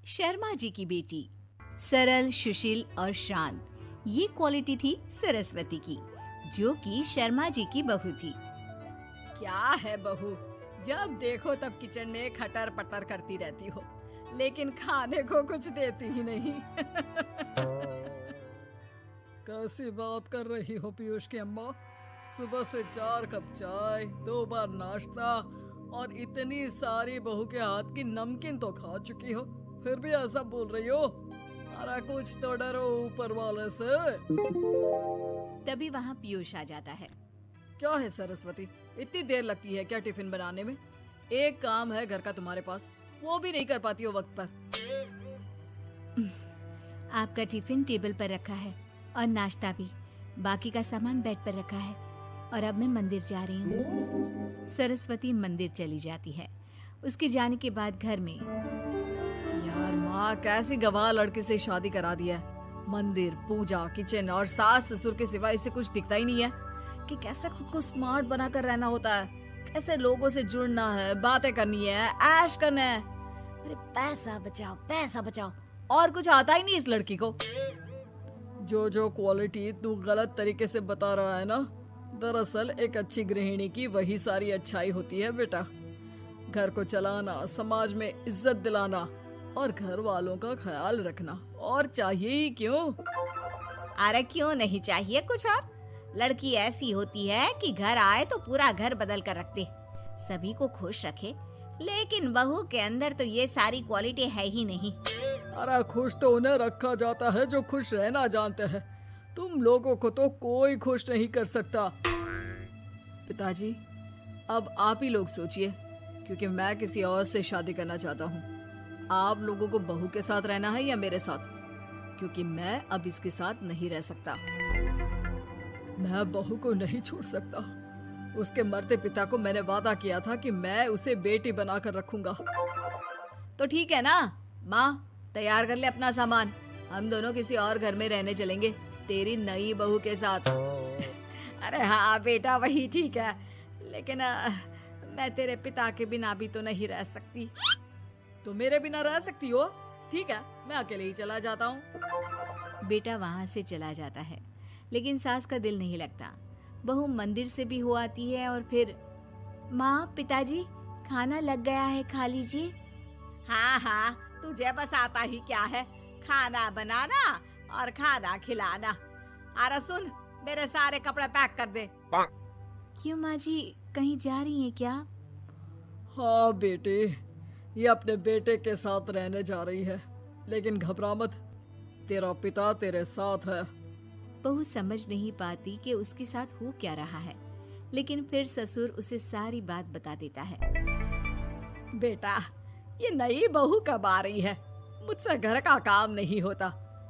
शर्मा जी की बेटी। सरल, सुशील और शांत, ये क्वालिटी थी सरस्वती की, जो कि शर्मा जी की बहू थी। क्या है बहू, जब देखो तब किचन में खटर पटर करती रहती हो, लेकिन खाने को कुछ देती ही नहीं। कैसी बात कर रही हो पीयूष की अम्मा? सुबह से 4 कप चाय, 2 बार नाश्ता और इतनी सारी बहू के हाथ की नमकीन तो खा चुकी हो, फिर भी ऐसा बोल रही हो? अरे कुछ तो डरो ऊपर वाले से। तभी वहाँ पीयूष आ जाता है। क्या है सरस्वती, इतनी देर लगती है क्या टिफिन बनाने में? एक काम है घर का तुम्हारे पास, वो भी नहीं कर पाती हो वक्त पर। आपका टिफिन टेबल पर रखा है और नाश्ता भी, बाकी का सामान बेड पर रखा है और अब मैं मंदिर जा रही हूँ। सरस्वती मंदिर चली जाती है। उसके जाने के बाद घर में, यार माँ कैसी गवाह लड़के से शादी करा दिया है। मंदिर, पूजा, किचन और सास ससुर के सिवा इसे कुछ दिखता ही नहीं है कि कैसे खुद को स्मार्ट बनाकर रहना होता है, कैसे लोगों से जुड़ना है, बातें करनी है, ऐश करना है। अरे पैसा बचाओ, पैसा बचाओ, और कुछ आता ही नहीं इस लड़की को। जो क्वालिटी तू गलत तरीके से बता रहा है ना, दरअसल एक अच्छी गृहिणी की वही सारी अच्छाई होती है बेटा। घर को चलाना, समाज में इज्जत दिलाना और घर वालों का ख्याल रखना, और चाहिए ही क्यों? अरे क्यों नहीं चाहिए कुछ और? लड़की ऐसी होती है कि घर आए तो पूरा घर बदल कर रख दे, सभी को खुश रखे, लेकिन बहू के अंदर तो ये सारी क्वालिटी है ही नहीं। अरे खुश तो उन्हें रखा जाता है जो खुश रहना जानते हैं। तुम लोगों को तो कोई खुश नहीं कर सकता। पिताजी, अब आप ही लोग सोचिए, क्योंकि मैं किसी और से शादी करना चाहता हूँ। आप लोगों को बहू के साथ रहना है या मेरे साथ? क्योंकि मैं अब इसके साथ नहीं रह सकता। मैं बहू को नहीं छोड़ सकता। उसके मरते पिता को मैंने वादा किया था कि मैं उसे बेटी बनाकर रखूंगा। तो ठीक है ना माँ, तैयार कर ले अपना सामान, हम दोनों किसी और घर में रहने चलेंगे तेरी नई बहू के साथ। अरे हाँ बेटा, वही ठीक है, लेकिन मैं तेरे पिता के बिना भी तो नहीं रह सकती। तो मेरे बिना रह सकती हो? ठीक है, मैं अकेले ही चला जाता हूँ। बेटा वहाँ से चला जाता है, लेकिन सास का दिल नहीं लगता। बहू मंदिर से भी हो आती है और फिर, माँ, पिताजी, खाना लग गया है, खा लीजिए। हाँ हाँ, तुझे बस आता ही क्या है, खाना बनाना और खाना खिलाना। अरे सुन, मेरे सारे कपड़े पैक कर दे। क्यों माँ जी, कहीं जा रही हैं क्या? हाँ बेटे, ये अपने बेटे के साथ रहने जा रही है, लेकिन घबरा मत, तेरा पिता तेरे साथ है। बहू समझ नहीं पाती कि उसके साथ हो क्या रहा है, लेकिन फिर ससुर उसे सारी बात बता देता है। बेटा, ये नई बहू कब आ रही है? मुझसे घर का काम नहीं होता।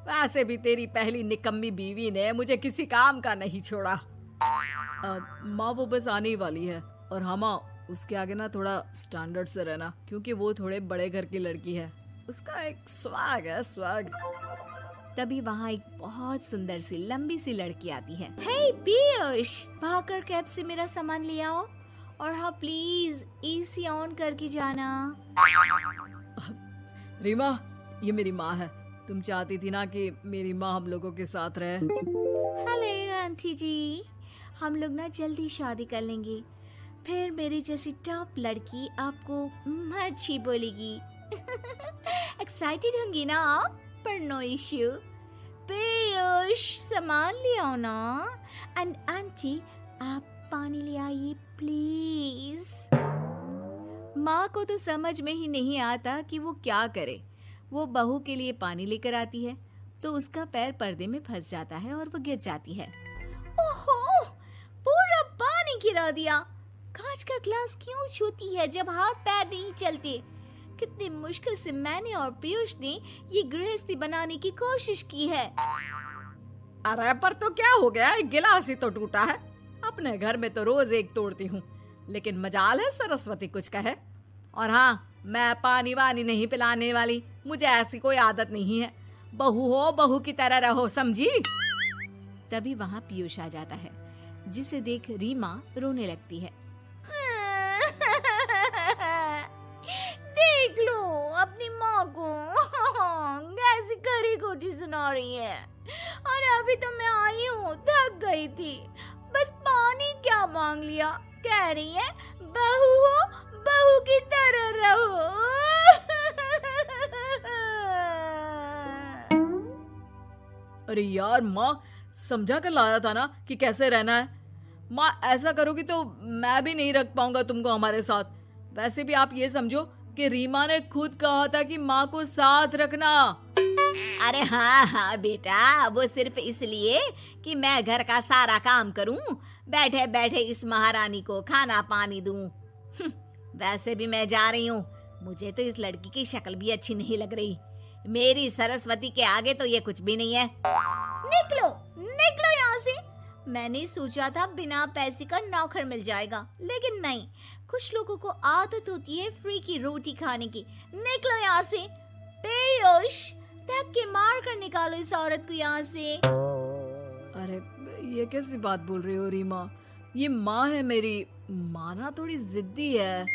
वैसे भी तेरी पहली निकम्मी बीवी ने मुझे किसी काम का नहीं छोड़ा। माँ वो बस आने ही वाली है, और हाँ माँ, उसके आगे ना थोड़ा स्टैंडर्ड से रहना, क्योंकि वो थोड़े बड़े घर की लड़की है। उसका एक स्वैग है, स्वैग। तभी वहाँ एक बहुत सुंदर सी लंबी सी लड़की आती है। हे पीयूष, भागकर कैब से मेरा सामान ले आओ, और हाँ प्लीज एसी ऑन करके जाना। रीमा, ये मेरी माँ है। तुम चाहती थी ना कि मेरी माँ हम लोगों के साथ रहे। हेलो आंटी जी, हम लोग ना जल्दी शादी कर लेंगे, फिर मेरी जैसी टॉप लड़की आपको अच्छी बोलेगी। एक्साइटेड होंगी ना आप? पर नो इश्यू। पीयूष, सामान ले आओ ना, एंड आंटी आप पानी ले आइए प्लीज। माँ को तो समझ में ही नहीं आता कि वो क्या करे। वो बहू के लिए पानी लेकर आती है तो उसका पैर पर्दे में फंस जाता है और वो गिर जाती है। ओहो, पूरा पानी गिरा दिया। कांच का ग्लास क्यों छूती है जब हाथ पैर नहीं चलते? कितनी मुश्किल से मैंने और पीयूष ने ये गृहस्थी बनाने की कोशिश की है। अरे पर तो क्या हो गया, एक गिलास ही तो टूटा है। अपने घर में तो रोज एक तोड़ती हूँ, लेकिन मजाल है सरस्वती कुछ कहे। और हाँ, मैं पानी वानी नहीं पिलाने वाली, मुझे ऐसी कोई आदत नहीं है। बहू हो, बहू की तरह रहो, समझी? तभी वहाँ पीयूष आ जाता है, जिसे देख रीमा रोने लगती है। देख लो अपनी माँ को। खोटी सुना रही है। अरे अभी तो मैं आई हूँ, थक गई थी, बस पानी क्या मांग लिया। कह रही है बहू हो, बहू की तरह रहो। अरे यार माँ, समझा कर लाया था ना कि कैसे रहना है। माँ ऐसा करोगी तो मैं भी नहीं रख पाऊंगा तुमको हमारे साथ। वैसे भी आप ये समझो कि रीमा ने खुद कहा था कि माँ को साथ रखना। अरे हाँ हाँ बेटा, वो सिर्फ इसलिए कि मैं घर का सारा काम करूं, बैठे बैठे इस महारानी को खाना पानी दूं। वैसे भी मैं जा रही हूँ, मुझे तो इस लड़की की शक्ल भी अच्छी नहीं लग रही। मेरी सरस्वती के आगे तो ये कुछ भी नहीं है। निकलो निकलो यहाँ से। मैंने सोचा था बिना पैसे का नौकर मिल जाएगा, लेकिन नहीं, कुछ लोगों को आदत होती है फ्री की रोटी खाने की। निकलो यहाँ से। बेहोश, धक के मार कर निकालो इस औरत को यहाँ से। अरे ये कैसी बात बोल रही हो रीमा? ये माँ है मेरी, माना थोड़ी जिद्दी है।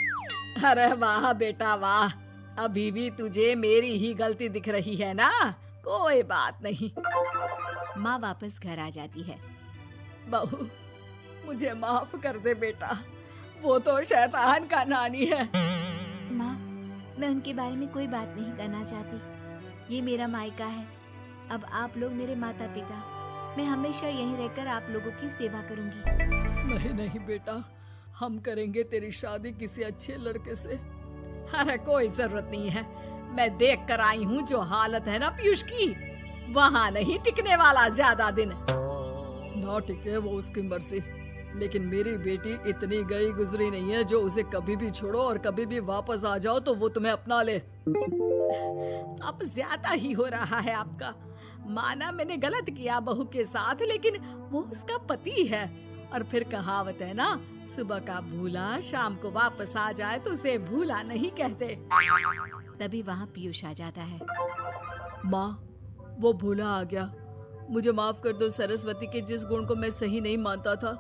अरे वाह बेटा वाह, अभी भी तुझे मेरी ही गलती दिख रही है ना? कोई बात नहीं। माँ वापस घर आ जाती है। बहू, मुझे माफ कर दे बेटा, वो तो शैतान का नानी है। माँ, मैं उनके बारे में कोई बात नहीं करना चाहती। ये मेरा मायका है। अब आप लोग मेरे माता पिता, मैं हमेशा यहीं रहकर आप लोगों की सेवा करूंगी। नहीं नहीं बेटा, हम करेंगे तेरी शादी किसी अच्छे लड़के से। अरे कोई जरूरत नहीं है, मैं देख कर आई हूँ जो हालत है ना पीयूष की, वहाँ नहीं टिकने वाला ज्यादा दिन। ना टिके वो उसकी मर्जी, लेकिन मेरी बेटी इतनी गई गुजरी नहीं है जो उसे कभी भी छोड़ो और कभी भी वापस आ जाओ तो वो तुम्हें अपना ले। अब ज्यादा ही हो रहा है आपका। माना मैंने गलत किया बहू के साथ, लेकिन वो उसका पति है। और फिर कहावत है ना, सुबह का भूला शाम को वापस आ जाए तो उसे भूला नहीं कहते। तभी वहाँ पीयूष आ जाता है। माँ, वो भूला आ गया, मुझे माफ कर दो। सरस्वती के जिस गुण को मैं सही नहीं मानता था,